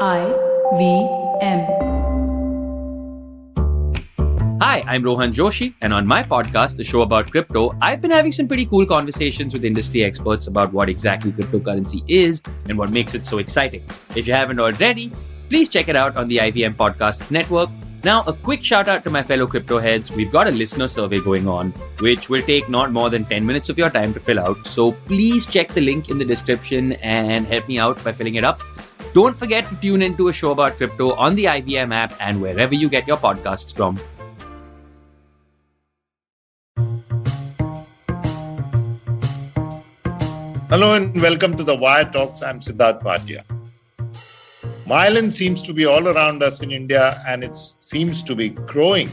IVM. Hi, I'm Rohan Joshi, and on my podcast, the show about crypto, I've been having some pretty cool conversations with industry experts about what exactly cryptocurrency is and what makes it so exciting. If you haven't already, please check it out on the IVM Podcasts network. Now, a quick shout out to my fellow crypto heads. We've got a listener survey going on, which will take not more than 10 minutes of your time to fill out. So please check the link in the description and help me out by filling it up. Don't forget to tune into a show about crypto on the IVM app and wherever you get your podcasts from. Hello and welcome to the Wire Talks. I'm Sidharth Bhatia. Violence seems to be all around us in India, and it seems to be growing.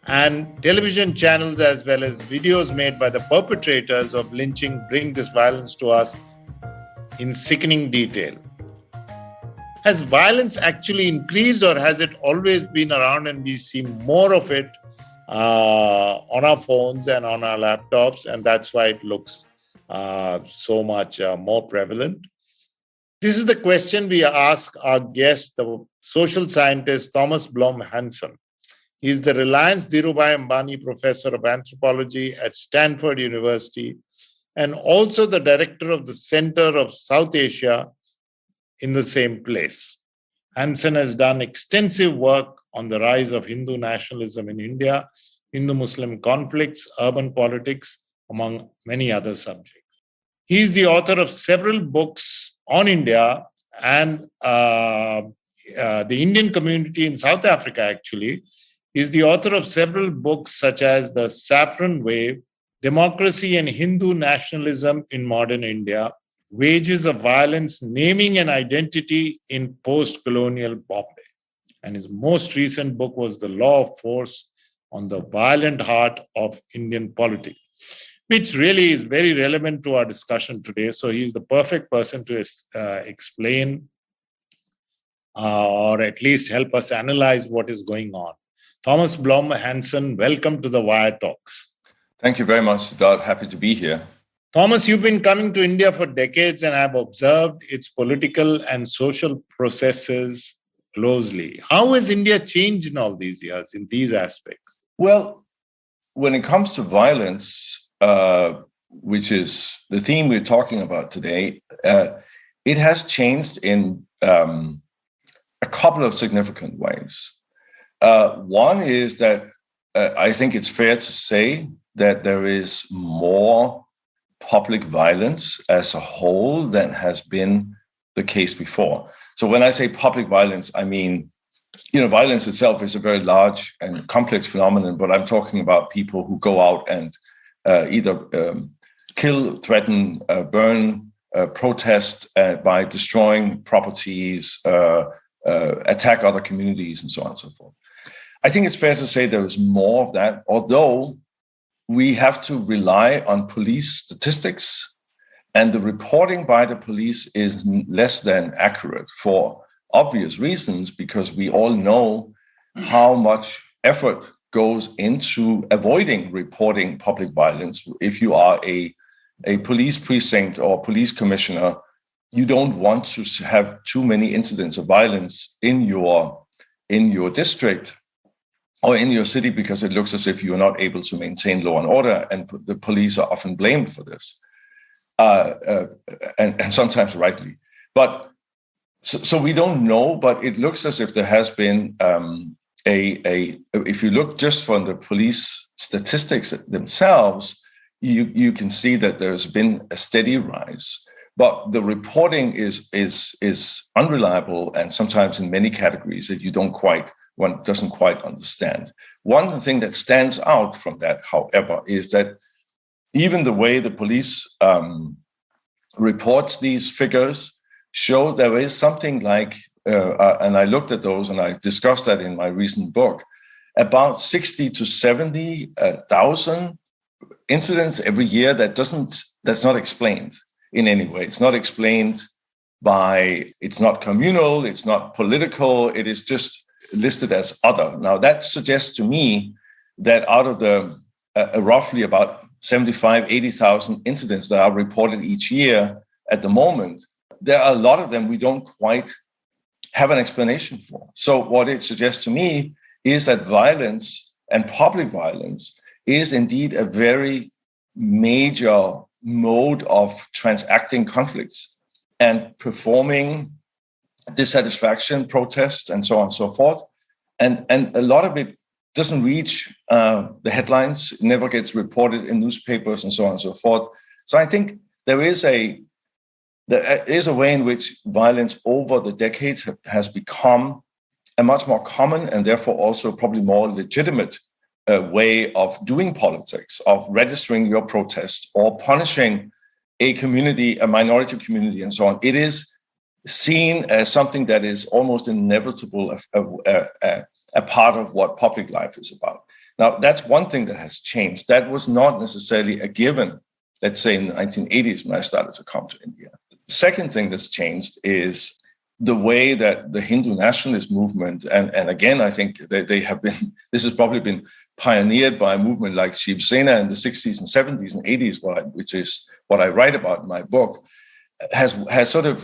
And television channels as well as videos made by the perpetrators of lynching bring this violence to us in sickening detail. Has violence actually increased, or has it always been around and we see more of it on our phones and on our laptops, and that's why it looks so much more prevalent? This is the question we ask our guest, the social scientist Thomas Blom Hansen. He is the Reliance Dhirubhai Ambani Professor of Anthropology at Stanford University and also the director of the Center of South Asia in the same place. Hansen has done extensive work on the rise of Hindu nationalism in India, Hindu-Muslim conflicts, urban politics, among many other subjects. He is the author of several books on India and the Indian community in South Africa, actually. He is the author of several books such as The Saffron Wave, Democracy and Hindu Nationalism in Modern India, Wages of Violence, Naming and Identity in Postcolonial Bombay. And his most recent book was The Law of Force on the Violent Heart of Indian Politics, which really is very relevant to our discussion today. So he's the perfect person to explain or at least help us analyze what is going on. Thomas Blom Hansen, welcome to the Wire Talks. Thank you very much, Siddharth. Happy to be here. Thomas, you've been coming to India for decades and have observed its political and social processes closely. How has India changed in all these years in these aspects? Well, when it comes to violence, which is the theme we're talking about today, it has changed in a couple of significant ways. One is that I think it's fair to say that there is more public violence as a whole than has been the case before. So when I say public violence, I mean, violence itself is a very large and complex phenomenon, but I'm talking about people who go out and either kill, threaten, burn, protest by destroying properties, attack other communities, and so on and so forth. I think it's fair to say there is more of that, although we have to rely on police statistics, and the reporting by the police is less than accurate for obvious reasons, because we all know how much effort goes into avoiding reporting public violence. If you are a police precinct or police commissioner, you don't want to have too many incidents of violence in your district or in your city, because it looks as if you are not able to maintain law and order, and the police are often blamed for this, and sometimes rightly. But so we don't know, but it looks as if there has been if you look just from the police statistics themselves, you can see that there's been a steady rise. But the reporting is unreliable, and sometimes in many categories that one doesn't quite understand. One thing that stands out from that, however, is that even the way the police reports these figures show there is something like, and I looked at those and I discussed that in my recent book, about 60 to 70,000 incidents every year that's not explained in any way. It's not explained it's not communal, it's not political, it is just listed as other. Now, that suggests to me that out of the roughly about 75, 80,000 incidents that are reported each year at the moment, there are a lot of them we don't quite have an explanation for. So what it suggests to me is that violence and public violence is indeed a very major mode of transacting conflicts and performing dissatisfaction, protests, and so on and so forth. And a lot of it doesn't reach the headlines, never gets reported in newspapers, and so on and so forth. So I think there is a way in which violence over the decades has become a much more common and therefore also probably more legitimate way of doing politics, of registering your protest or punishing a community, a minority community, and so on. It is seen as something that is almost inevitable, a part of what public life is about. Now, that's one thing that has changed. That was not necessarily a given, let's say, in the 1980s when I started to come to India. The second thing that's changed is the way that the Hindu nationalist movement, and again, I think they have been, this has probably been pioneered by a movement like Shiv Sena in the 60s and 70s and 80s, which is what I write about in my book, has sort of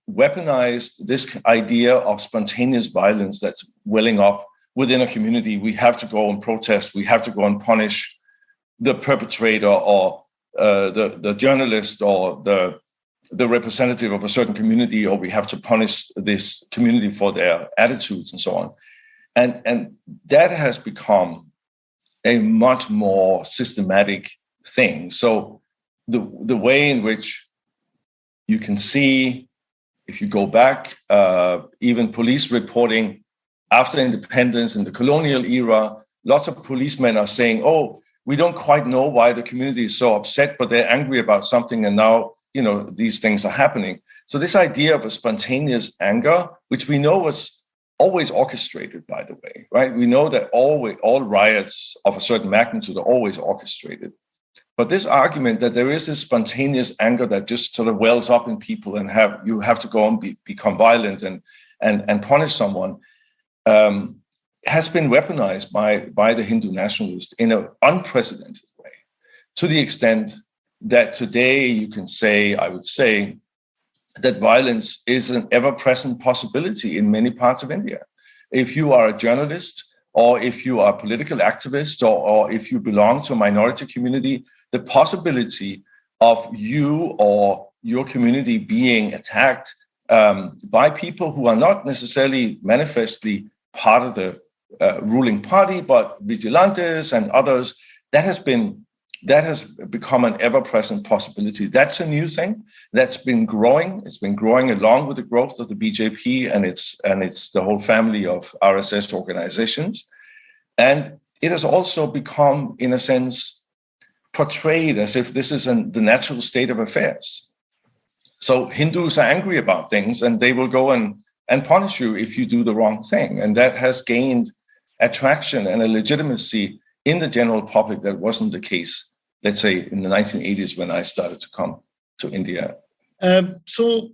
weaponized this idea of spontaneous violence that's welling up within a community. We have to go and protest. We have to go and punish the perpetrator or the journalist or the representative of a certain community, or we have to punish this community for their attitudes and so on. And that has become a much more systematic thing. So the way in which you can see, if you go back, even police reporting after independence in the colonial era, lots of policemen are saying, oh, we don't quite know why the community is so upset, but they're angry about something, and now, these things are happening. So this idea of a spontaneous anger, which we know was always orchestrated, by the way, right? We know that all riots of a certain magnitude are always orchestrated. But this argument that there is this spontaneous anger that just sort of wells up in people and you have to go and become violent and punish someone has been weaponized by the Hindu nationalists in an unprecedented way, to the extent that today you can say, I would say, that violence is an ever-present possibility in many parts of India. If you are a journalist, or if you are a political activist, or if you belong to a minority community, the possibility of you or your community being attacked by people who are not necessarily manifestly part of the ruling party, but vigilantes and others, that has become an ever-present possibility. That's a new thing that's been growing. It's been growing along with the growth of the BJP and it's the whole family of RSS organizations. And it has also become, in a sense, portrayed as if this is the natural state of affairs. So Hindus are angry about things and they will go and punish you if you do the wrong thing. And that has gained attraction and a legitimacy in the general public that wasn't the case, let's say, in the 1980s when I started to come to India. So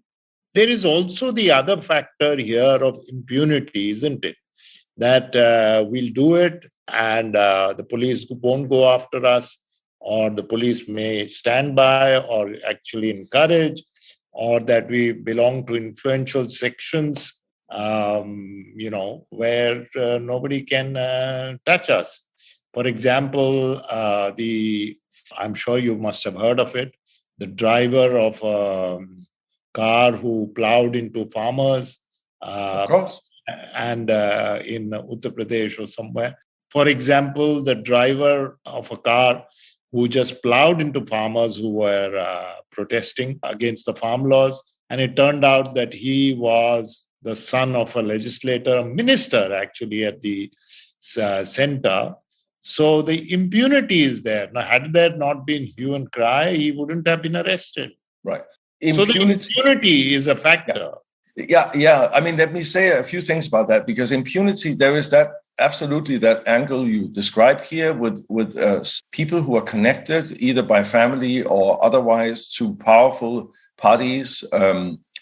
there is also the other factor here of impunity, isn't it? That we'll do it and the police won't go after us, or the police may stand by or actually encourage, or that we belong to influential sections, where nobody can touch us. For example, I'm sure you must have heard of it, the driver of a car who plowed into farmers, of course, and in Uttar Pradesh or somewhere. For example, the driver of a car who just plowed into farmers who were protesting against the farm laws. And it turned out that he was the son of a legislator, a minister actually at the center. So the impunity is there. Now, had there not been hue and cry, he wouldn't have been arrested. Right. So the impunity is a factor. Yeah. I mean, let me say a few things about that, because impunity, there is absolutely that angle you describe here with people who are connected either by family or otherwise to powerful parties,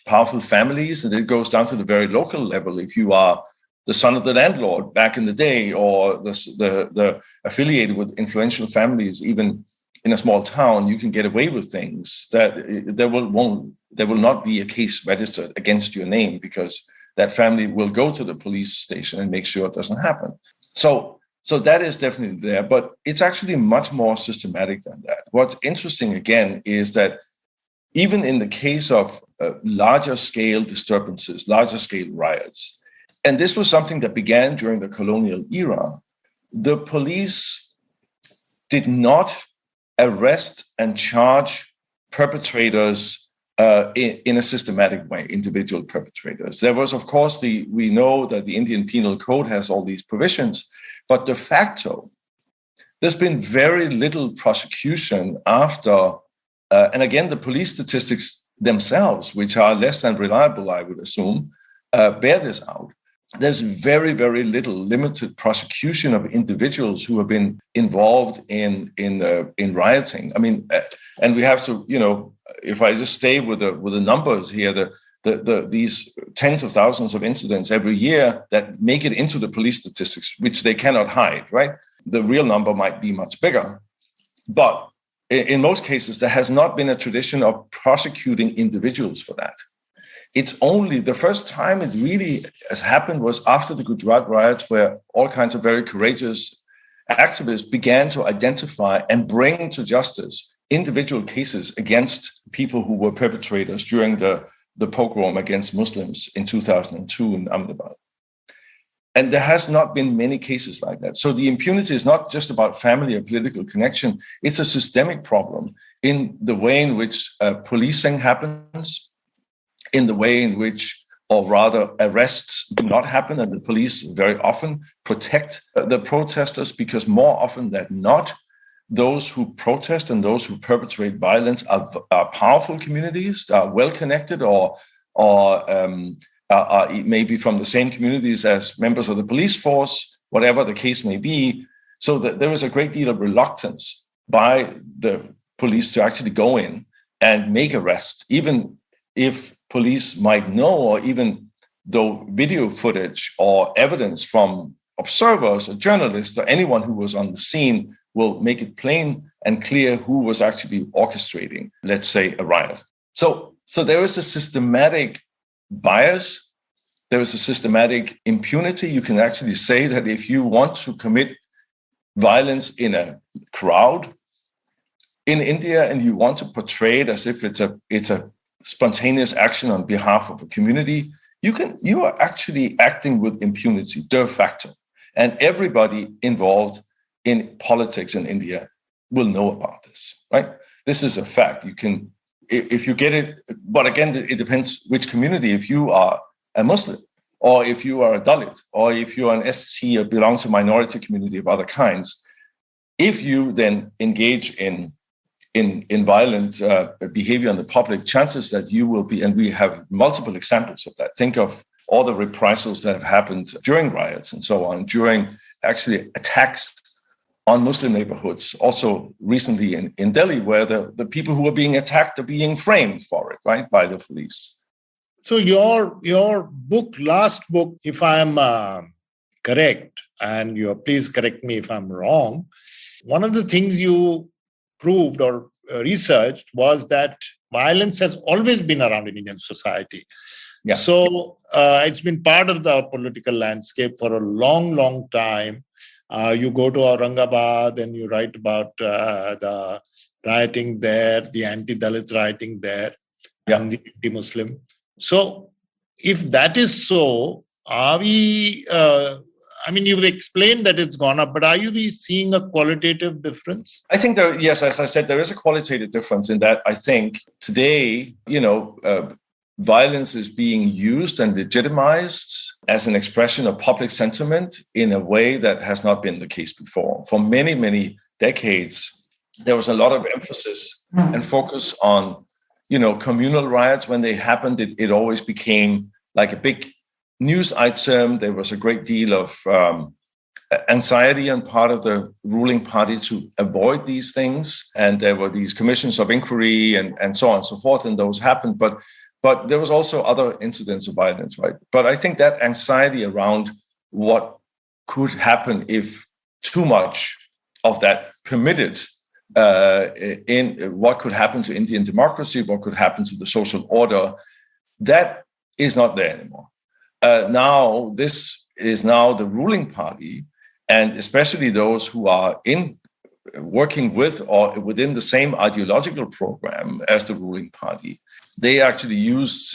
powerful families, and it goes down to the very local level. If you are the son of the landlord back in the day, or the affiliated with influential families, even in a small town, you can get away with things that there will not be a case registered against your name, because that family will go to the police station and make sure it doesn't happen. So that is definitely there, but it's actually much more systematic than that. What's interesting, again, is that even in the case of larger scale disturbances, larger scale riots, and this was something that began during the colonial era, the police did not arrest and charge perpetrators in a systematic way, individual perpetrators. There was, of course, we know that the Indian Penal Code has all these provisions, but de facto, there's been very little prosecution after, and again, the police statistics themselves, which are less than reliable, I would assume, bear this out. There's very, very little limited prosecution of individuals who have been involved in rioting. I mean, and we have to, if I just stay with the numbers here, these tens of thousands of incidents every year that make it into the police statistics, which they cannot hide, right? The real number might be much bigger, but in most cases, there has not been a tradition of prosecuting individuals for that. It's only the first time it really has happened was after the Gujarat riots, where all kinds of very courageous activists began to identify and bring to justice individual cases against people who were perpetrators during the pogrom against Muslims in 2002 in Ahmedabad. And there has not been many cases like that. So the impunity is not just about family or political connection. It's a systemic problem in the way in which policing happens, in the way in which, or rather, arrests do not happen, and the police very often protect the protesters, because more often than not, those who protest and those who perpetrate violence are powerful communities, are well-connected, or maybe from the same communities as members of the police force, whatever the case may be. So that there is a great deal of reluctance by the police to actually go in and make arrests, even if police might know, or even though video footage or evidence from observers or journalists or anyone who was on the scene will make it plain and clear who was actually orchestrating, let's say, a riot. So there is a systematic bias. There is a systematic impunity. You can actually say that if you want to commit violence in a crowd in India and you want to portray it as if it's a spontaneous action on behalf of a community, you are actually acting with impunity de facto. And everybody involved in politics in India will know about this, right? This is a fact. You can, if you get it, but again, it depends which community. If you are a Muslim, or if you are a Dalit, or if you are an SC or belong to a minority community of other kinds, if you then engage in violent behavior in the public, chances that you will be, and we have multiple examples of that. Think of all the reprisals that have happened during riots and so on, during actually attacks on Muslim neighborhoods, also recently in Delhi, where the people who are being attacked are being framed for it, right, by the police. So your book, last book, if I'm correct, and please correct me if I'm wrong, one of the things you proved or researched was that violence has always been around in Indian society. Yeah. So it's been part of the political landscape for a long, long time. You go to Aurangabad and you write about the rioting there, the anti-Dalit rioting there, and the anti-Muslim. So if that is so, are we... you've explained that it's gone up, but are you seeing a qualitative difference? I think yes, as I said, there is a qualitative difference in that I think today, violence is being used and legitimized as an expression of public sentiment in a way that has not been the case before. For many, many decades, there was a lot of emphasis and focus on, communal riots. When they happened, it always became like a big news item. There was a great deal of anxiety on part of the ruling party to avoid these things. And there were these commissions of inquiry and so on and so forth, and those happened. But there was also other incidents of violence, right? But I think that anxiety around what could happen if too much of that permitted in what could happen to Indian democracy, what could happen to the social order, that is not there anymore. now this is now the ruling party, and especially those who are working with or within the same ideological program as the ruling party. They actually use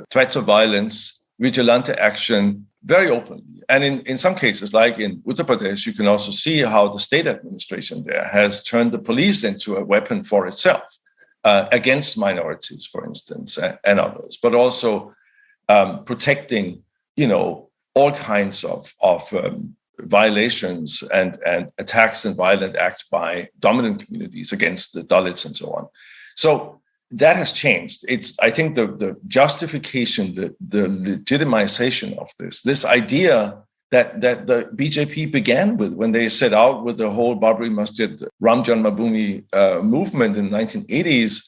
threats of violence, vigilante action very openly. And in some cases, like in Uttar Pradesh, you can also see how the state administration there has turned the police into a weapon for itself against minorities, for instance, and others, but also protecting, all kinds of violations and attacks and violent acts by dominant communities against the Dalits and so on. So that has changed. I think the justification, the legitimization of this idea that the BJP began with when they set out with the whole Babri Masjid, Ram Janmabhoomi movement in the 1980s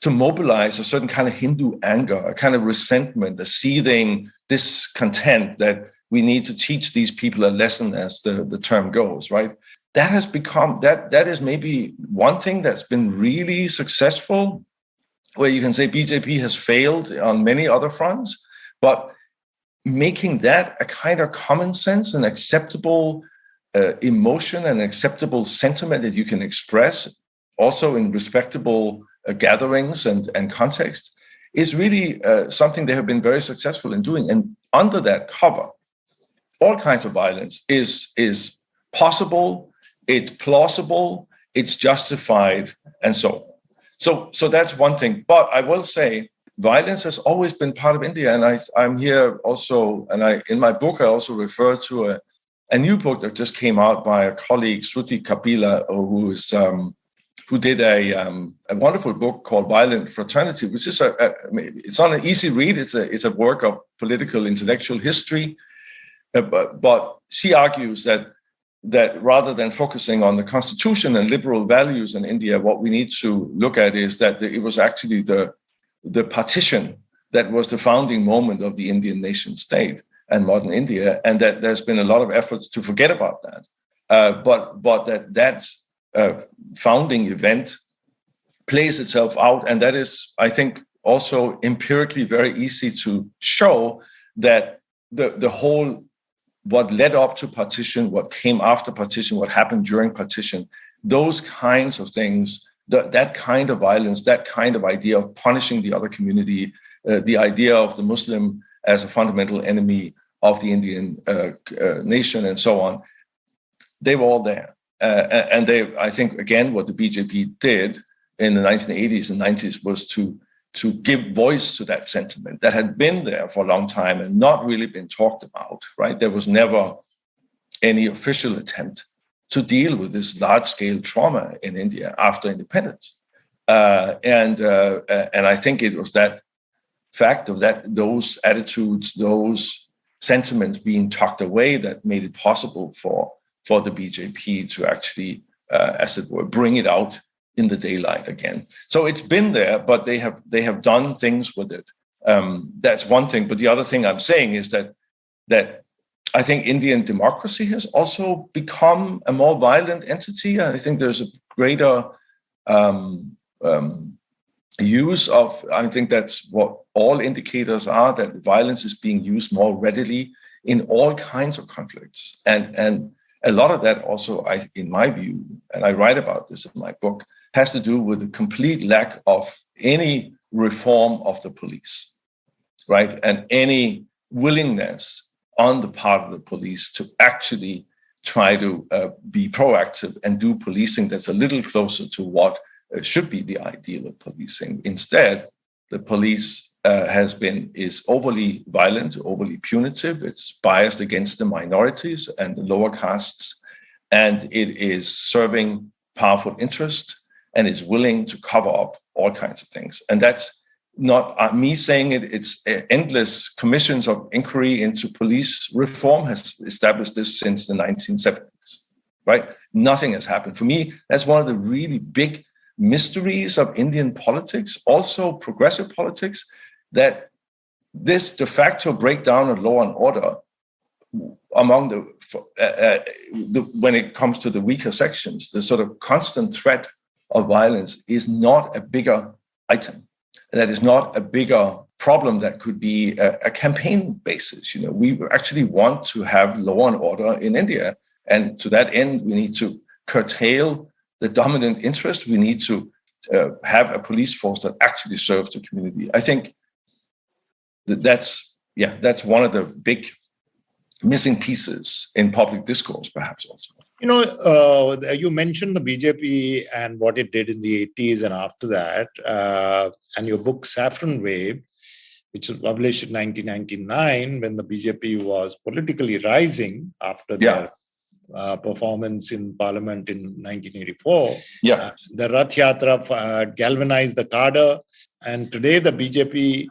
to mobilize a certain kind of Hindu anger, a kind of resentment, a seething discontent that we need to teach these people a lesson, as the term goes, right? That has become, that is maybe one thing that's been really successful, where you can say BJP has failed on many other fronts, but making that a kind of common sense and acceptable emotion and acceptable sentiment that you can express also in respectable gatherings and context is really something they have been very successful in doing. And under that cover, all kinds of violence is possible, it's plausible, it's justified, and so on. So that's one thing. But I will say violence has always been part of India. And I'm here also, and in my book, I also refer to a new book that just came out by a colleague, Shruti Kapila, who did a wonderful book called Violent Fraternity, which is it's not an easy read. It's a work of political intellectual history. But she argues that rather than focusing on the constitution and liberal values in India, what we need to look at is that it was actually the partition that was the founding moment of the Indian nation state and modern India, and that there's been a lot of efforts to forget about that. But that founding event plays itself out, and that is, I think, also empirically very easy to show that the whole, what led up to partition, what came after partition, what happened during partition, those kinds of things, that kind of violence, that kind of idea of punishing the other community, the idea of the Muslim as a fundamental enemy of the Indian nation and so on, they were all there. And I think, again, what the BJP did in the 1980s and 90s was to give voice to that sentiment that had been there for a long time and not really been talked about, right? There was never any official attempt to deal with this large-scale trauma in India after independence. And I think it was that fact of those attitudes, those sentiments being tucked away that made it possible for the BJP to actually, as it were, bring it out in the daylight again. So it's been there, but they have done things with it. That's one thing. But the other thing I'm saying is that I think Indian democracy has also become a more violent entity. I think there's a greater use of, I think that's what all indicators are, that violence is being used more readily in all kinds of conflicts. And a lot of that also, in my view, and I write about this in my book, has to do with the complete lack of any reform of the police, right? And any willingness on the part of the police to actually try to be proactive and do policing that's a little closer to what should be the ideal of policing. Instead, the police is overly violent, overly punitive. It's biased against the minorities and the lower castes, and it is serving powerful interests and is willing to cover up all kinds of things. And that's not me saying it, it's endless commissions of inquiry into police reform has established this since the 1970s, right? Nothing has happened. For me, that's one of the really big mysteries of Indian politics, also progressive politics, that this de facto breakdown of law and order among when it comes to the weaker sections, the sort of constant threat of violence is not a bigger item. That is not a bigger problem that could be a campaign basis. We actually want to have law and order in India. And to that end, we need to curtail the dominant interest. We need to have a police force that actually serves the community. I think that's one of the big missing pieces in public discourse, perhaps also. You mentioned the BJP and what it did in the 80s and after that, and your book Saffron Wave, which was published in 1999 when the BJP was politically rising after their performance in Parliament in 1984. The Rath Yatra galvanized the cadre, and today the BJP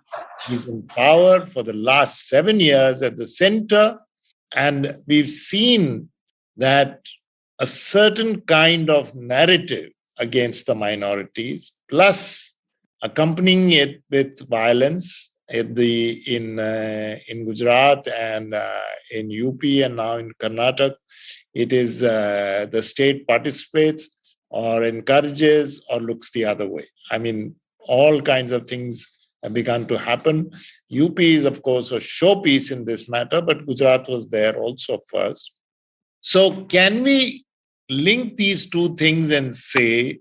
is in power for the last 7 years at the center, and we've seen that a certain kind of narrative against the minorities, plus accompanying it with violence in Gujarat and in UP and now in Karnataka, it is the state participates or encourages or looks the other way. I mean, all kinds of things have begun to happen. UP is, of course, a showpiece in this matter, but Gujarat was there also first. So can we link these two things and say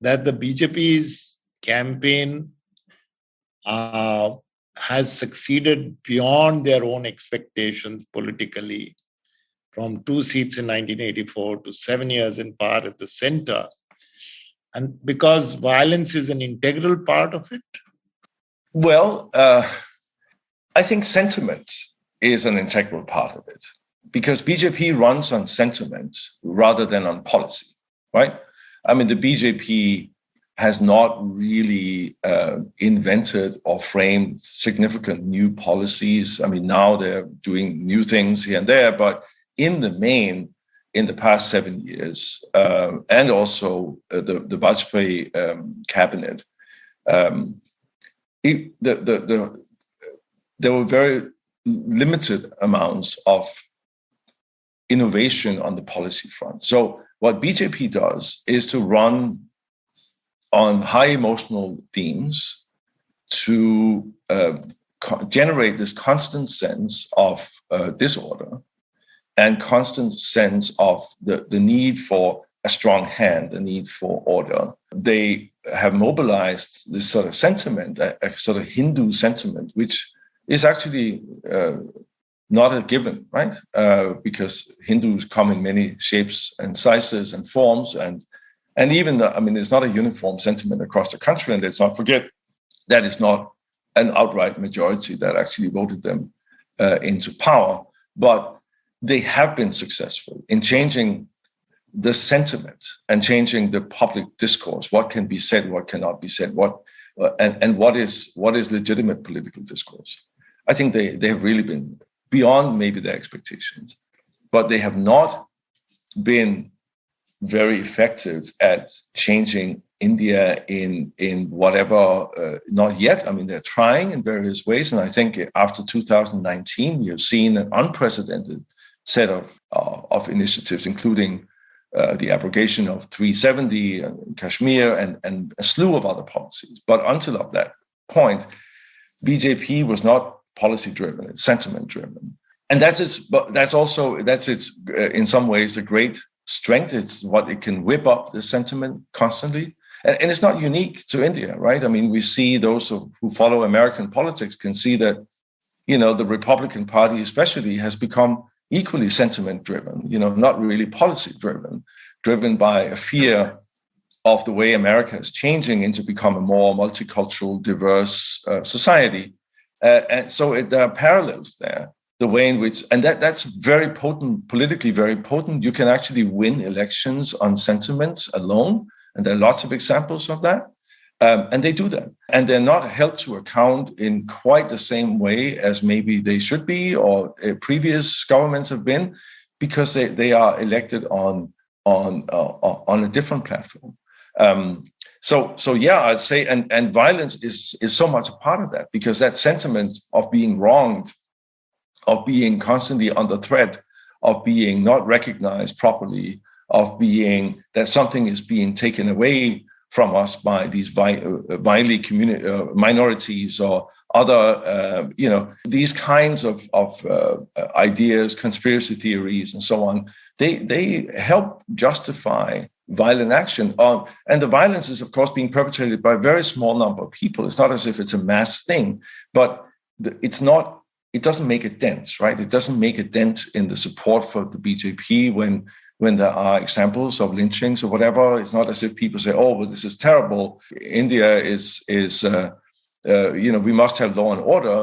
that the BJP's campaign has succeeded beyond their own expectations politically, from 2 seats in 1984 to 7 years in power at the center, and because violence is an integral part of it? Well, I think sentiment is an integral part of it, because BJP runs on sentiment rather than on policy, right? I mean, the BJP has not really invented or framed significant new policies. I mean, now they're doing new things here and there, but in the main, in the past 7 years, and also the Vajpayee cabinet, there were very limited amounts of innovation on the policy front. So what BJP does is to run on high emotional themes to generate this constant sense of disorder and constant sense of the need for a strong hand, the need for order. They have mobilized this sort of sentiment, a sort of Hindu sentiment, which is actually not a given, right? Because Hindus come in many shapes and sizes and forms, and even, there's not a uniform sentiment across the country, and let's not forget that it's not an outright majority that actually voted them into power, but they have been successful in changing the sentiment and changing the public discourse. What can be said, what cannot be said, and what is legitimate political discourse. I think they have really been beyond maybe their expectations, but they have not been very effective at changing India in whatever, not yet. I mean, they're trying in various ways. And I think after 2019, we have seen an unprecedented set of initiatives, including the abrogation of 370 in Kashmir and a slew of other policies. But until of that point, BJP was not policy-driven, it's sentiment-driven. And that's its in some ways the great strength. It's what it can whip up the sentiment constantly. And it's not unique to India, right? I mean, we see those who follow American politics can see that, the Republican Party especially has become equally sentiment-driven, not really policy-driven, driven by a fear of the way America is changing into become a more multicultural, diverse society. And so there are parallels there. The way in which, and that's very potent, politically very potent. You can actually win elections on sentiments alone. And there are lots of examples of that. And they do that. And they're not held to account in quite the same way as maybe they should be or previous governments have been, because they are elected on a different platform. So yeah, I'd say, and violence is so much a part of that, because that sentiment of being wronged, of being constantly under threat, of being not recognized properly, of being that something is being taken away from us by these minorities or other, these kinds of ideas, conspiracy theories, and so on, they help justify violent action. And the violence is, of course, being perpetrated by a very small number of people. It's not as if it's a mass thing, but it doesn't make a dent, right? It doesn't make a dent in the support for the BJP when there are examples of lynchings or whatever. It's not as if people say, oh, well, this is terrible. India is we must have law and order.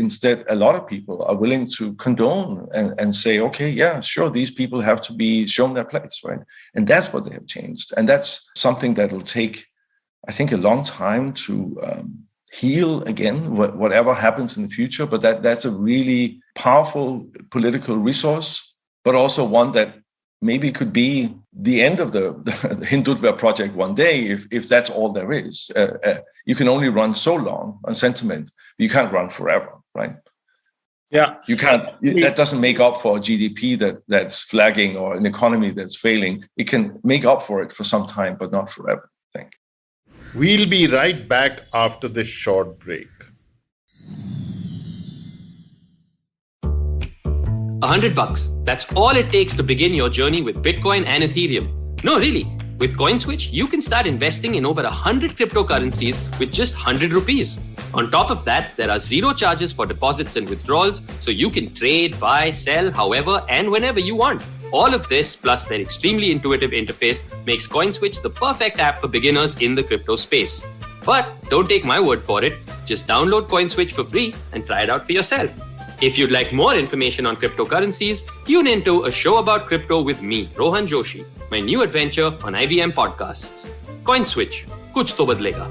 Instead, a lot of people are willing to condone and say, okay, yeah, sure, these people have to be shown their place, right? And that's what they have changed. And that's something that will take, I think, a long time to heal again, whatever happens in the future. But that's a really powerful political resource, but also one that maybe could be the end of the Hindutva project one day, if that's all there is. You can only run so long on sentiment. You can't run forever, right? Yeah. You can't. That doesn't make up for a GDP that's flagging or an economy that's failing. It can make up for it for some time, but not forever, I think. We'll be right back after this short break. $100. That's all it takes to begin your journey with Bitcoin and Ethereum. No, really. With CoinSwitch, you can start investing in over 100 cryptocurrencies with just 100 rupees. On top of that, there are zero charges for deposits and withdrawals, so you can trade, buy, sell, however and whenever you want. All of this, plus their extremely intuitive interface, makes CoinSwitch the perfect app for beginners in the crypto space. But don't take my word for it. Just download CoinSwitch for free and try it out for yourself. If you'd like more information on cryptocurrencies, tune into a show about crypto with me, Rohan Joshi, my new adventure on IVM Podcasts. CoinSwitch, kuch to badlega.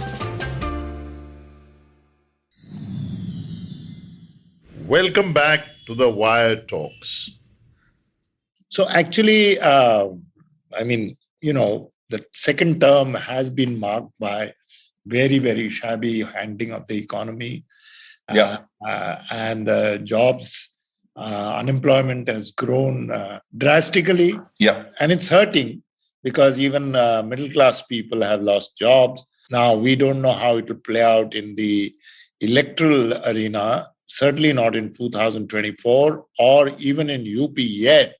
Welcome back to the Wire Talks. So actually, the second term has been marked by very, very shabby handling of the economy. And jobs, unemployment has grown drastically. Yeah. And it's hurting because even middle-class people have lost jobs. Now, we don't know how it will play out in the electoral arena, certainly not in 2024 or even in UP yet,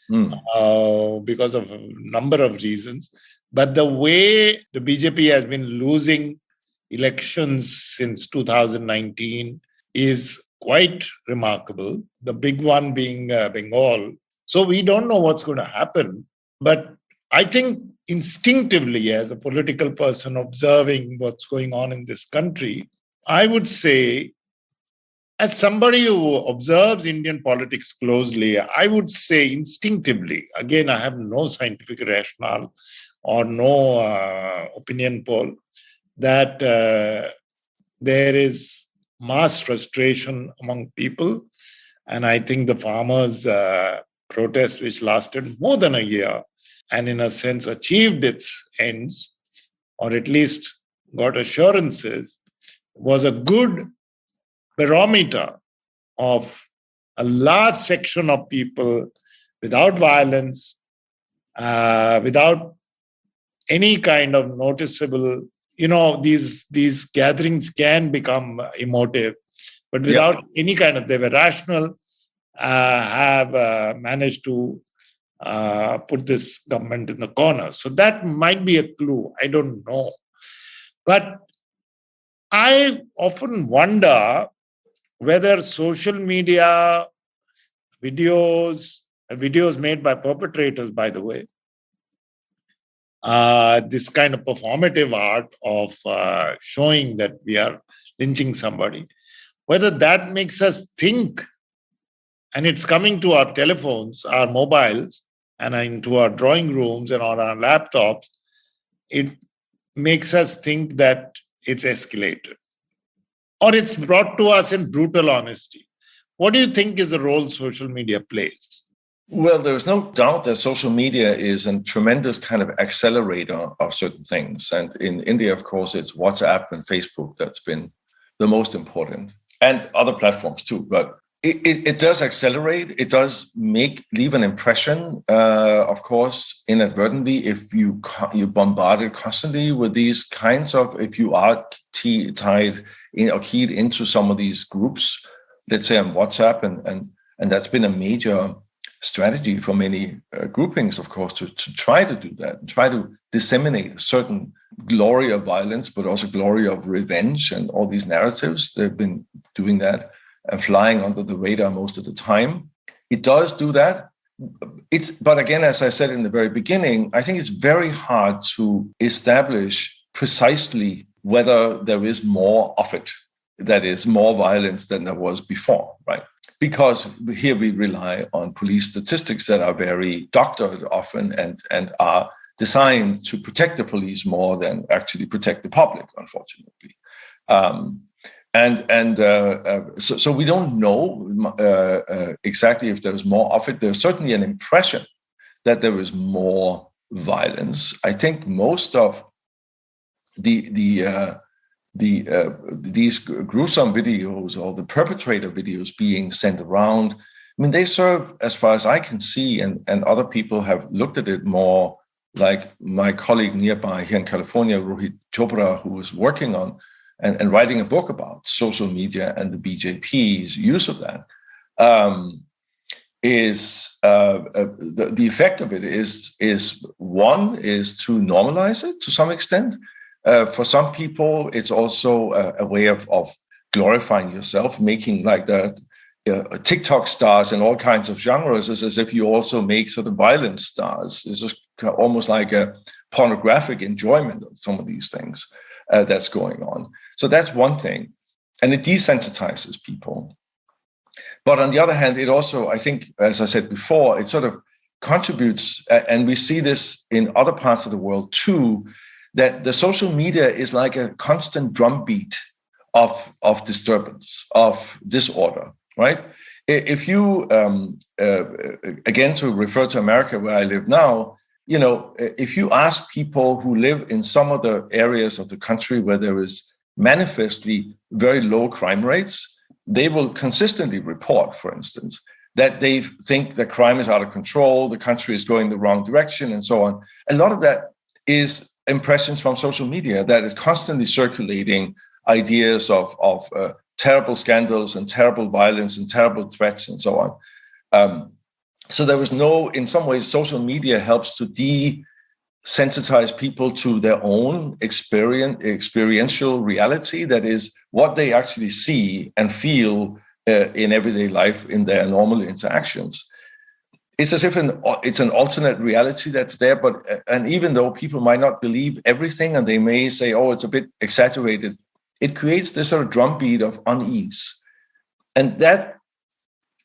because of a number of reasons. But the way the BJP has been losing elections since 2019 is quite remarkable. The big one being Bengal. So we don't know what's going to happen. But I think instinctively, as a political person observing what's going on in this country, I would say, as somebody who observes Indian politics closely, I would say instinctively, again, I have no scientific rationale or no opinion poll, that there is mass frustration among people. And I think the farmers' protest, which lasted more than a year and in a sense achieved its ends, or at least got assurances, was a good barometer of a large section of people without violence, without any kind of noticeable. These gatherings can become emotive, but without any kind of, they were rational, have managed to put this government in the corner. So that might be a clue. I don't know. But I often wonder whether social media videos made by perpetrators, by the way, this kind of performative art of showing that we are lynching somebody, whether that makes us think, and it's coming to our telephones, our mobiles, and into our drawing rooms and on our laptops, it makes us think that it's escalated. Or it's brought to us in brutal honesty. What do you think is the role social media plays? Well, there's no doubt that social media is a tremendous kind of accelerator of certain things. And in India, of course, it's WhatsApp and Facebook that's been the most important, and other platforms too. But It does accelerate. It does leave an impression, of course, inadvertently. If you bombarded constantly with these kinds of, if you are tied in or keyed into some of these groups, let's say on WhatsApp, and that's been a major strategy for many groupings, of course, to try to do that, and try to disseminate a certain glory of violence, but also glory of revenge and all these narratives. They've been doing that and flying under the radar most of the time. It does do that. But again, as I said in the very beginning, I think it's very hard to establish precisely whether there is more of it, that is more violence than there was before, right? Because here we rely on police statistics that are very doctored often and are designed to protect the police more than actually protect the public, unfortunately. So we don't know exactly if there's more of it. There's certainly an impression that there is more violence. I think most of these gruesome videos or the perpetrator videos being sent around, I mean, they serve, as far as I can see, and other people have looked at it more, like my colleague nearby here in California, Rohit Chopra, who is working on and writing a book about social media and the BJP's use of that, is the effect of it is one is to normalize it to some extent. For some people, it's also a way of glorifying yourself, making like the TikTok stars and all kinds of genres as if you also make sort of violent stars. It's just almost like a pornographic enjoyment of some of these things that's going on. So that's one thing. And it desensitizes people. But on the other hand, it also, I think, as I said before, it sort of contributes, and we see this in other parts of the world too, that the social media is like a constant drumbeat of disturbance, of disorder, right? If you, again, to refer to America where I live now, you know, if you ask people who live in some of the areas of the country where there is manifestly very low crime rates, they will consistently report, for instance, that they think that crime is out of control, the country is going the wrong direction, and so on. A lot of that is impressions from social media that is constantly circulating ideas of terrible scandals and terrible violence and terrible threats and so on. So there was in some ways, social media helps to desensitize people to their own experiential reality, that is what they actually see and feel in everyday life in their normal interactions. It's as if it's an alternate reality that's there, and even though people might not believe everything and they may say, oh, it's a bit exaggerated, it creates this sort of drumbeat of unease. And that,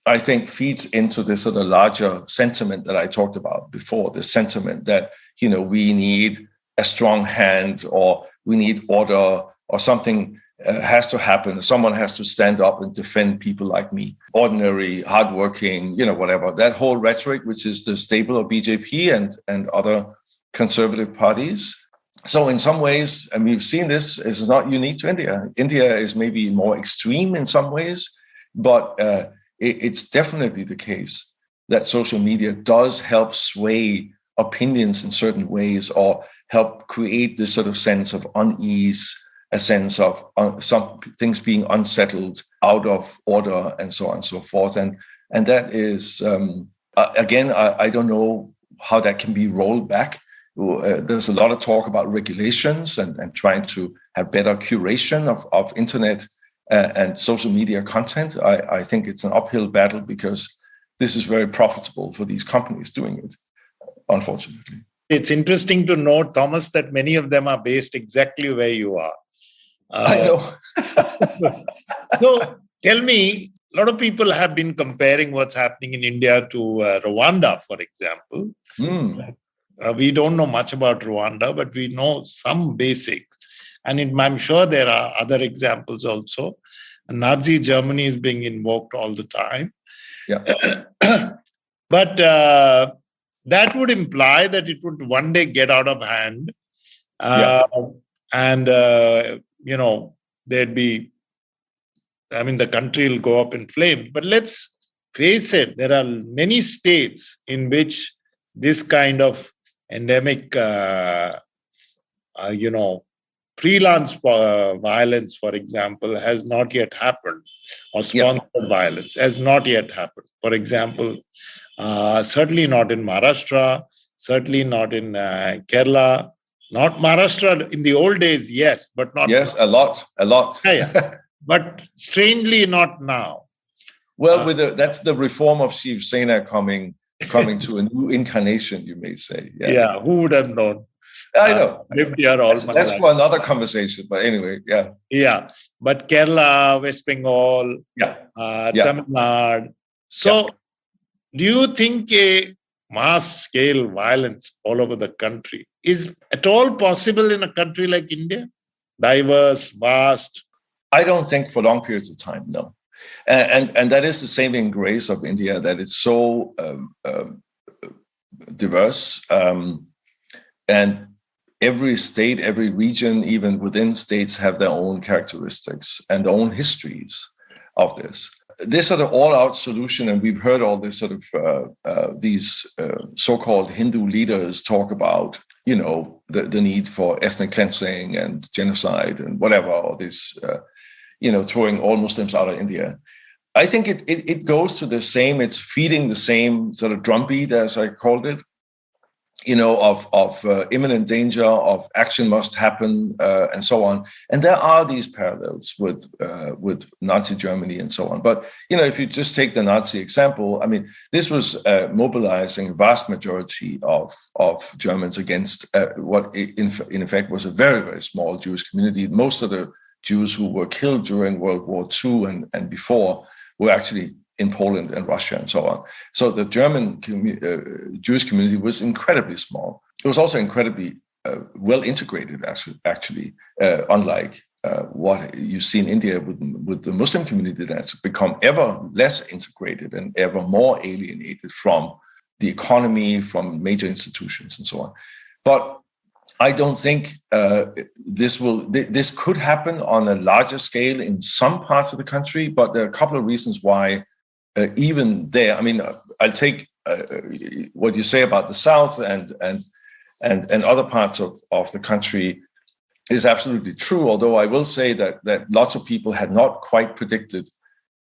I think, feeds into this sort of larger sentiment that I talked about before, the sentiment that, you know, we need a strong hand, or we need order, or something has to happen. Someone has to stand up and defend people like me, ordinary, hardworking, you know, whatever. That whole rhetoric, which is the staple of BJP and other conservative parties. So in some ways, and we've seen this, is not unique to India. India is maybe more extreme in some ways, but it's definitely the case that social media does help sway opinions in certain ways, or help create this sort of sense of unease, a sense of some things being unsettled, out of order, and so on and so forth. And that is, again, I don't know how that can be rolled back. There's a lot of talk about regulations and trying to have better curation of internet and social media content. I think it's an uphill battle because this is very profitable for these companies doing it, unfortunately. It's interesting to note, Thomas, that many of them are based exactly where you are. I know. So tell me, a lot of people have been comparing what's happening in India to Rwanda, for example. We don't know much about Rwanda, but we know some basics. And I'm sure there are other examples also. Nazi Germany is being invoked all the time. Yeah. But that would imply that it would one day get out of hand. And, you know, there'd be I mean, the country will go up in flames. But let's face it, there are many states in which this kind of endemic, freelance violence, for example, has not yet happened, or sponsored violence has not yet happened. For example, certainly not in Maharashtra, certainly not in Kerala, not Maharashtra in the old days, yes, but not. Yes, a lot. Yeah. But strangely not now. Well, that's the reform of Shiv Sena coming to a new incarnation, you may say. Yeah, who would have known? I know. Lived here all my that's life. For another conversation. But anyway, yeah. Yeah, but Kerala, West Bengal, Tamil Nadu. So, do you think a mass-scale violence all over the country is at all possible in a country like India? Diverse, vast? I don't think for long periods of time, no. And that is the saving grace of India, that it's so diverse. And every state, every region, even within states, have their own characteristics and their own histories of this. This sort of all-out solution, and we've heard all this sort of these so-called Hindu leaders talk about, the need for ethnic cleansing and genocide and whatever, or this, throwing all Muslims out of India. I think it goes to the same. It's feeding the same sort of drumbeat, as I called it, of imminent danger, of action must happen, and so on. And there are these parallels with Nazi Germany and so on. But, if you just take the Nazi example, I mean, this was mobilizing a vast majority of Germans against what in effect was a very, very small Jewish community. Most of the Jews who were killed during World War II and before were actually in Poland and Russia and so on. So the German Jewish community was incredibly small. It was also incredibly well integrated, actually, unlike what you see in India with the Muslim community that's become ever less integrated and ever more alienated from the economy, from major institutions and so on. But I don't think this could happen on a larger scale in some parts of the country, but there are a couple of reasons why even there. I mean, I'll take what you say about the South and other parts of the country is absolutely true, although I will say that lots of people had not quite predicted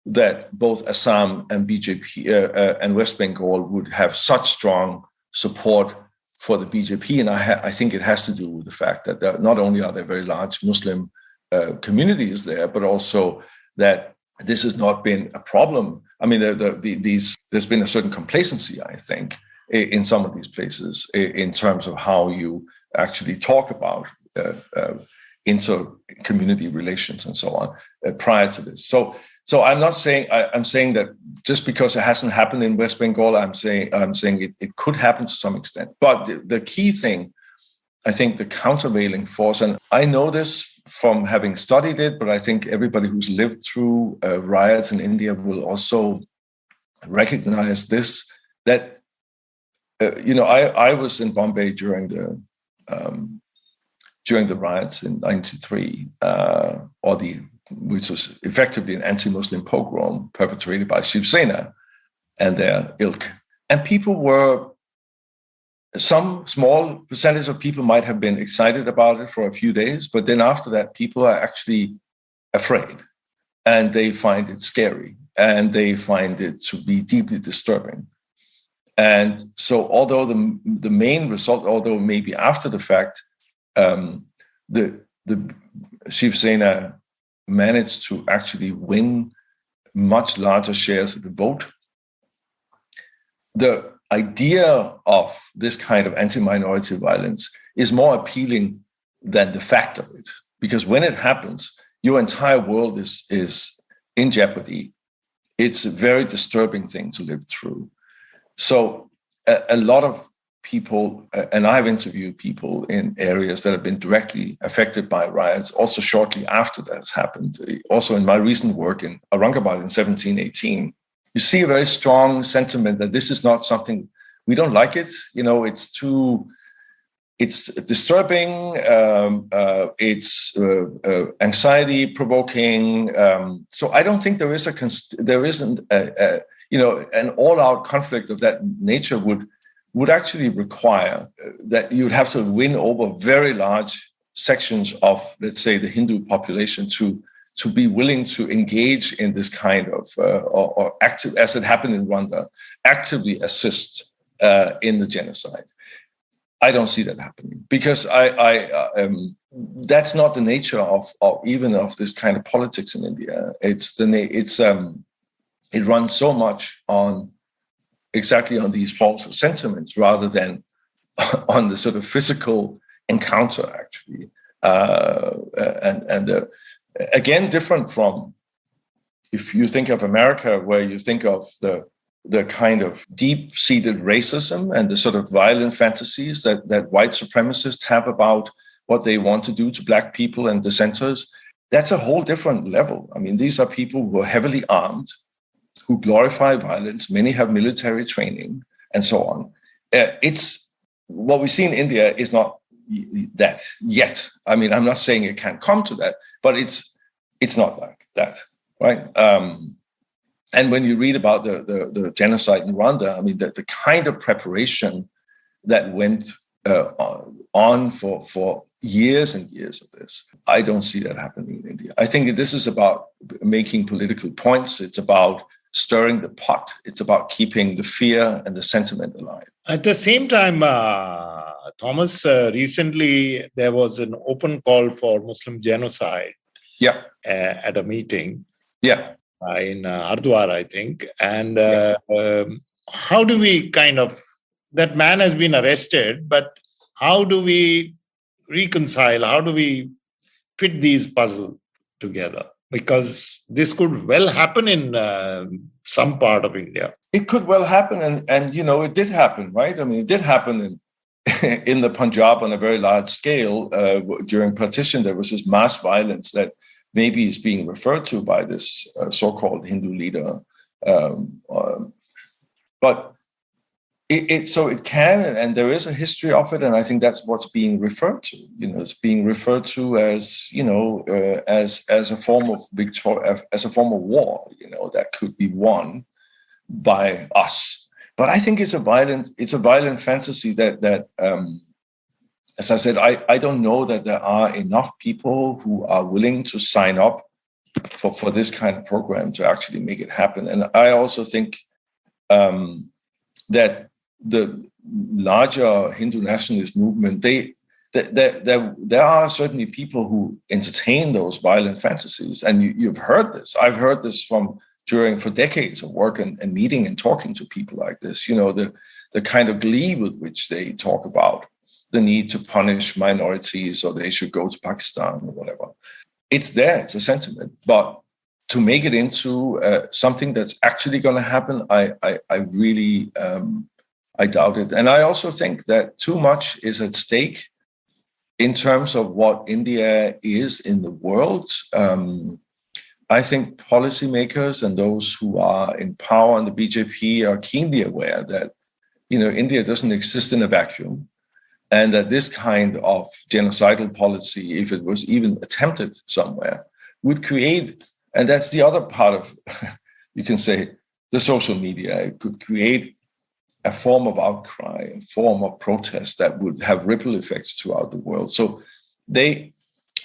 that both Assam and BJP and West Bengal would have such strong support for the BJP. And I think it has to do with the fact that not only are there very large Muslim communities there, but also that this has not been a problem. I mean, there's been a certain complacency, I think, in some of these places in terms of how you actually talk about inter-community relations and so on prior to this. So I'm not saying I'm saying that just because it hasn't happened in West Bengal, I'm saying it could happen to some extent. But the key thing, I think, the countervailing force, and I know this from having studied it, but I think everybody who's lived through riots in India will also recognize this. That I was in Bombay during the riots in '93, which was effectively an anti-Muslim pogrom perpetrated by Shiv Sena and their ilk. And some small percentage of people might have been excited about it for a few days, but then after that, people are actually afraid and they find it scary and they find it to be deeply disturbing. And so although the main result, although maybe after the fact, the Shiv Sena managed to actually win much larger shares of the vote, the idea of this kind of anti-minority violence is more appealing than the fact of it. Because when it happens, your entire world is in jeopardy. It's a very disturbing thing to live through. So a lot of people, and I've interviewed people in areas that have been directly affected by riots, also shortly after that happened. Also in my recent work in Aurangabad in 1718, you see a very strong sentiment that this is not something, we don't like it. It's it's disturbing, it's anxiety provoking. So I don't think there isn't an all-out conflict of that nature would actually require that you'd have to win over very large sections of, let's say, the Hindu population to be willing to engage in this kind of or active, as it happened in Rwanda, actively assist in the genocide. I don't see that happening because that's not the nature of even of this kind of politics in India. It runs so much on exactly on these false sentiments rather than on the sort of physical encounter, actually, again, different from if you think of America, where you think of the kind of deep-seated racism and the sort of violent fantasies that white supremacists have about what they want to do to Black people and dissenters. That's a whole different level. I mean, these are people who are heavily armed, who glorify violence. Many have military training and so on. It's what we see in India is not that yet. I mean, I'm not saying it can't come to that, but it's not like that, right? And when you read about the genocide in Rwanda, I mean, the kind of preparation that went on for years and years of this, I don't see that happening in India. I think this is about making political points. It's about stirring the pot. It's about keeping the fear and the sentiment alive. At the same time, Thomas, recently there was an open call for Muslim genocide. Yeah. At a meeting. Yeah. In Hardwar, I think. And how do we that man has been arrested, but how do we reconcile? How do we fit these puzzles together? Because this could well happen in some part of India. And it did happen, right? I mean, it did happen in the Punjab on a very large scale. During partition, there was this mass violence that maybe is being referred to by this so-called Hindu leader. But it can, and there is a history of it, and I think that's what's being referred to. It's being referred to as, as a form of as a form of war, that could be won by us. But I think it's a violent fantasy that as I said, I don't know that there are enough people who are willing to sign up for this kind of program to actually make it happen. And I also think that the larger Hindu nationalist movement, there are certainly people who entertain those violent fantasies. And you've heard this. I've heard this for decades of work and meeting and talking to people like this, the kind of glee with which they talk about the need to punish minorities or they should go to Pakistan or whatever. It's there, it's a sentiment. But to make it into something that's actually going to happen, I really I doubt it. And I also think that too much is at stake in terms of what India is in the world. I think policymakers and those who are in power in the BJP are keenly aware that, India doesn't exist in a vacuum. And that this kind of genocidal policy, if it was even attempted somewhere, would create, and that's the other part of, you can say, the social media. It could create a form of outcry, a form of protest that would have ripple effects throughout the world. So I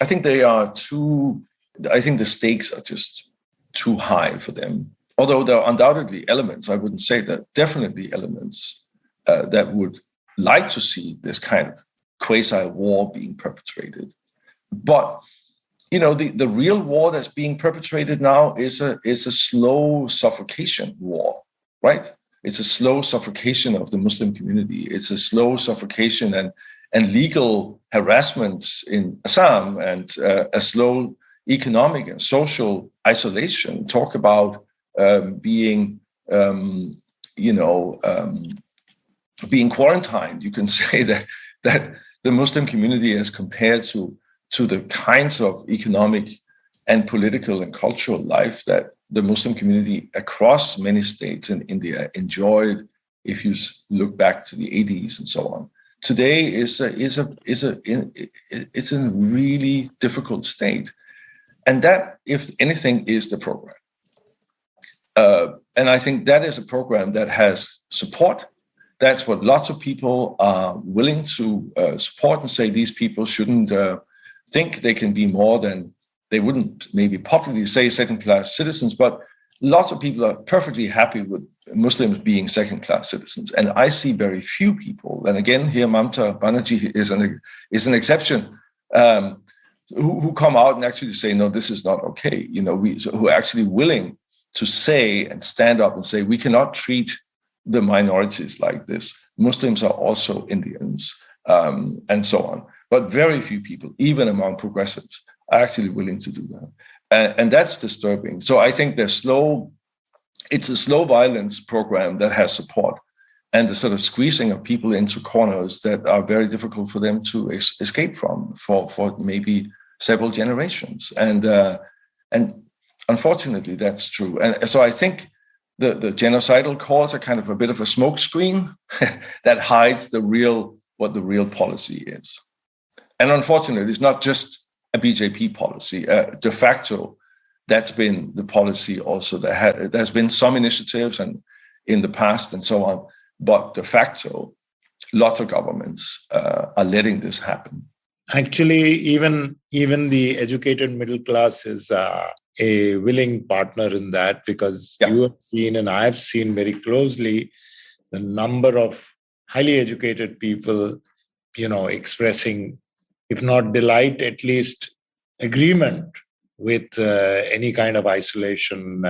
think the stakes are just too high for them. Although there are undoubtedly elements, I wouldn't say that, definitely elements that would like to see this kind of quasi-war being perpetrated. But, the real war that's being perpetrated now is a slow suffocation war, right? It's a slow suffocation of the Muslim community. It's a slow suffocation and legal harassment in Assam and a slow economic and social isolation. Talk about being quarantined. You can say that the Muslim community, as compared to the kinds of economic and political and cultural life that the Muslim community across many states in India enjoyed, if you look back to the 80s and so on, today is it's in a really difficult state, and that, if anything, is the program. And I think that is a program that has support. That's what lots of people are willing to support and say these people shouldn't think they can be more than, they wouldn't maybe publicly say second-class citizens, but lots of people are perfectly happy with Muslims being second-class citizens. And I see very few people, and again, here Mamta Banerjee is an exception, who come out and actually say, no, this is not okay. Who are actually willing to say and stand up and say, we cannot treat the minorities like this. Muslims are also Indians, and so on. But very few people, even among progressives, are actually willing to do that. And that's disturbing. So I think it's a slow violence program that has support, and the sort of squeezing of people into corners that are very difficult for them to escape from for maybe several generations. And unfortunately, that's true. And so I think the genocidal calls are kind of a bit of a smokescreen that hides what the real policy is. And unfortunately, it's not just a BJP policy. De facto, that's been the policy also. There's been some initiatives and in the past and so on, but de facto, lots of governments are letting this happen. Actually, even the educated middle class is a willing partner in that, because you have seen, and I have seen very closely, the number of highly educated people, expressing, if not delight, at least agreement with any kind of isolation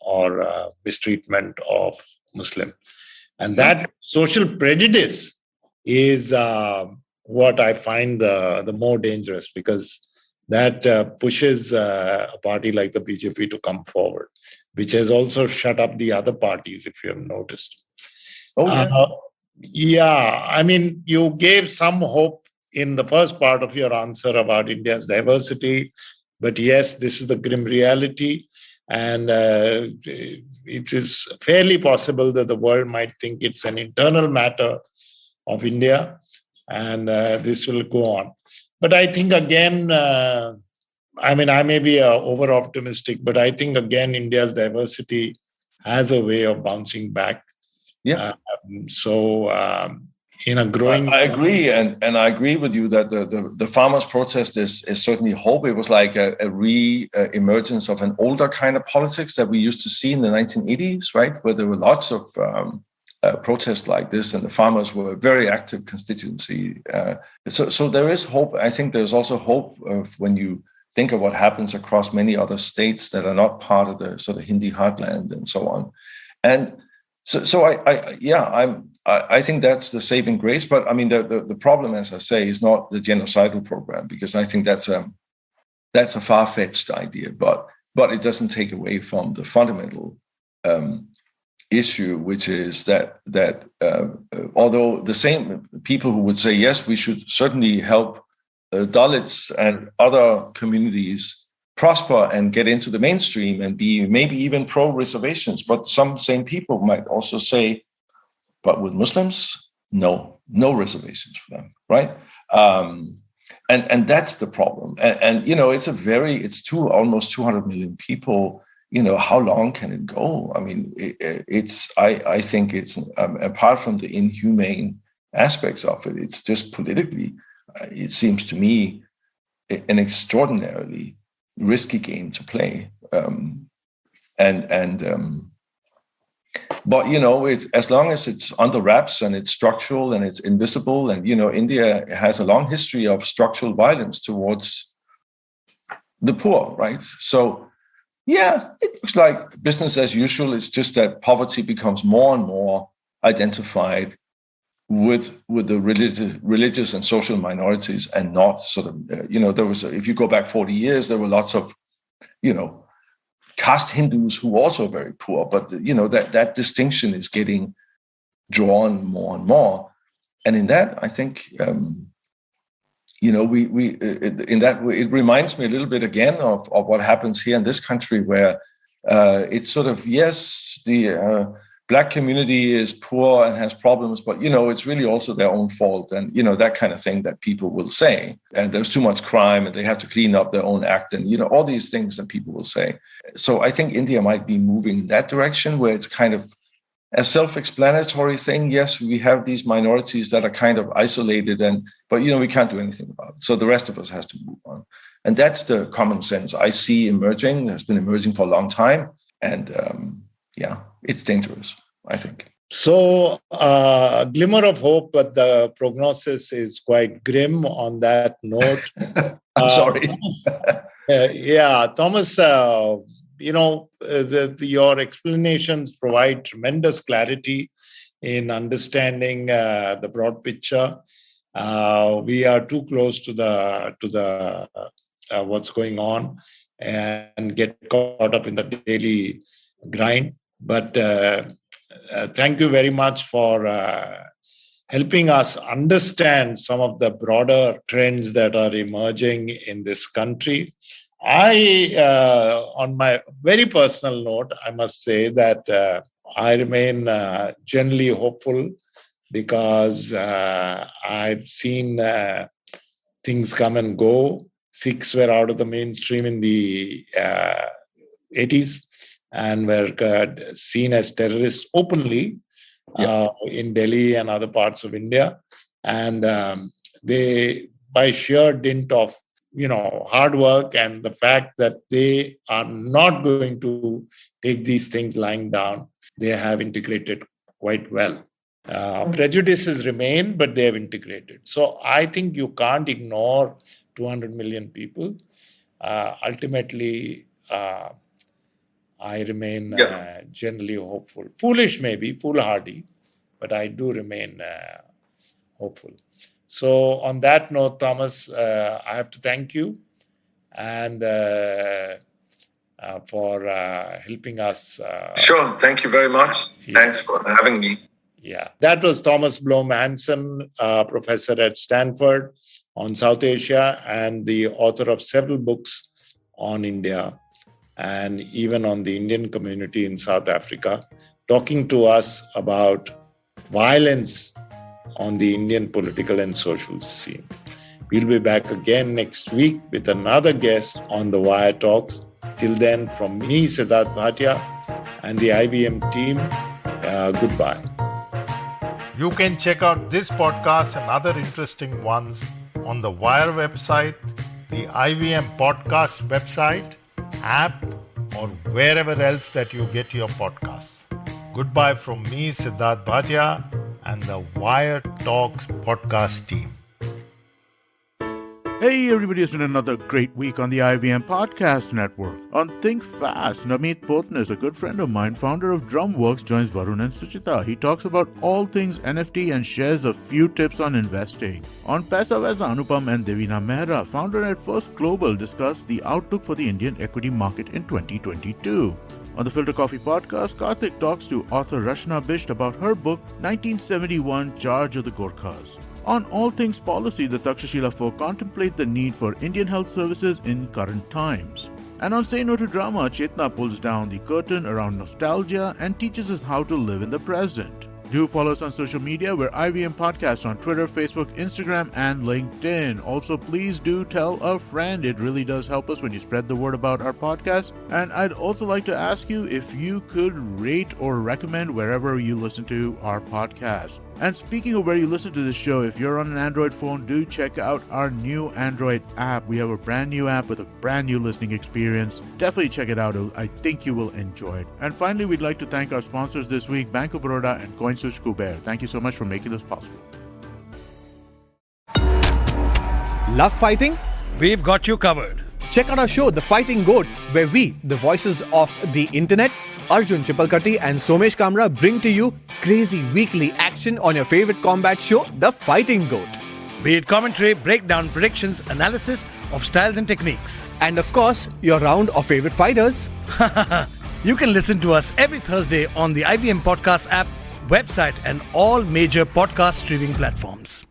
or mistreatment of Muslim. And that social prejudice is what I find the more dangerous, because that pushes a party like the BJP to come forward, which has also shut up the other parties, if you have noticed. I mean, you gave some hope in the first part of your answer about India's diversity, but yes, this is the grim reality. And it is fairly possible that the world might think it's an internal matter of India, and this will go on. But I think, again, I may be over-optimistic, but I think, again, India's diversity has a way of bouncing back. Yeah. In a growing... I agree, and I agree with you that the farmers' protest is certainly hope. It was like a re-emergence of an older kind of politics that we used to see in the 1980s, right? Where there were lots of protests like this, and the farmers were a very active constituency. So there is hope. I think there's also hope of when you think of what happens across many other states that are not part of the sort of Hindi heartland and so on. And so I think that's the saving grace. But I mean, the problem, as I say, is not the genocidal program, because I think that's a far-fetched idea. But it doesn't take away from the fundamental issue, which is that although the same people who would say, yes, we should certainly help Dalits and other communities prosper and get into the mainstream and be maybe even pro-reservations, but some same people might also say, but with Muslims, no reservations for them, right? And that's the problem. And it's almost 200 million people. How long can it go? I mean, I think it's apart from the inhumane aspects of it, it's just politically, it seems to me, an extraordinarily risky game to play. But it's, as long as it's under wraps and it's structural and it's invisible, and India has a long history of structural violence towards the poor, right? So yeah, it looks like business as usual. It's just that poverty becomes more and more identified with the religious and social minorities, and not sort of there was, if you go back 40 years, there were lots of caste Hindus who were also very poor, but that distinction is getting drawn more and more. And in that, I think it reminds me a little bit again of what happens here in this country, where it's sort of, yes, the Black community is poor and has problems, but, it's really also their own fault. And, that kind of thing that people will say. And there's too much crime and they have to clean up their own act. And, all these things that people will say. So I think India might be moving in that direction where it's kind of a self-explanatory thing. Yes, we have these minorities that are kind of isolated, but we can't do anything about it. So the rest of us has to move on. And that's the common sense I see emerging. Has been emerging for a long time. And it's dangerous, I think. So a glimmer of hope, but the prognosis is quite grim on that note. I'm sorry. Thomas, your explanations provide tremendous clarity in understanding the broad picture. We are too close to the what's going on and get caught up in the daily grind. But thank you very much for helping us understand some of the broader trends that are emerging in this country. On my very personal note, I must say that I remain generally hopeful because I've seen things come and go. Sikhs were out of the mainstream in the 80s and were seen as terrorists openly in Delhi and other parts of India. And they, by sheer dint of hard work and the fact that they are not going to take these things lying down, they have integrated quite well. Prejudices remain, but they have integrated. So I think you can't ignore 200 million people. Ultimately, I remain generally hopeful. Foolish maybe, foolhardy, but I do remain hopeful. So on that note, Thomas, I have to thank you and for helping us. Sure. Thank you very much. Thanks for having me. Yeah. That was Thomas Blom Hansen, professor at Stanford on South Asia and the author of several books on India and even on the Indian community in South Africa, talking to us about violence on the Indian political and social scene. We'll be back again next week with another guest on the Wire Talks. Till then, from me, Sidharth Bhatia, and the IVM team, goodbye. You can check out this podcast and other interesting ones on the Wire website, the IVM Podcast website, app, or wherever else that you get your podcasts. Goodbye from me, Sidharth Bhatia, and the Wire Talks podcast team. Hey everybody, it's been another great week on the IVM Podcast Network. On Think Fast, Namit Potnis, a good friend of mine, founder of Drumworks, joins Varun and Suchita. He talks about all things NFT and shares a few tips on investing. On Paisavaz, Anupam and Devina Mehra, founder at First Global, discuss the outlook for the Indian equity market in 2022. On the Filter Coffee podcast, Karthik talks to author Rashna Bisht about her book, 1971 Charge of the Gorkhas. On All Things Policy, the Takshashila folk contemplate the need for Indian health services in current times. And on Say No to Drama, Chetna pulls down the curtain around nostalgia and teaches us how to live in the present. Do follow us on social media. We're IVM Podcast on Twitter, Facebook, Instagram, and LinkedIn. Also, please do tell a friend. It really does help us when you spread the word about our podcast. And I'd also like to ask you if you could rate or recommend wherever you listen to our podcast. And speaking of where you listen to this show, if you're on an Android phone, do check out our new Android app. We have a brand new app with a brand new listening experience. Definitely check it out. I think you will enjoy it. And finally, we'd like to thank our sponsors this week, Bank of Baroda and CoinSwitch Kuber. Thank you so much for making this possible. Love fighting? We've got you covered. Check out our show, The Fighting Goat, where we, the voices of the internet, Arjun Chipalkatti and Somesh Kamra, bring to you crazy weekly action on your favorite combat show, The Fighting Goat. Be it commentary, breakdown, predictions, analysis of styles and techniques. And of course, your round of favorite fighters. You can listen to us every Thursday on the IVM Podcast app, website, and all major podcast streaming platforms.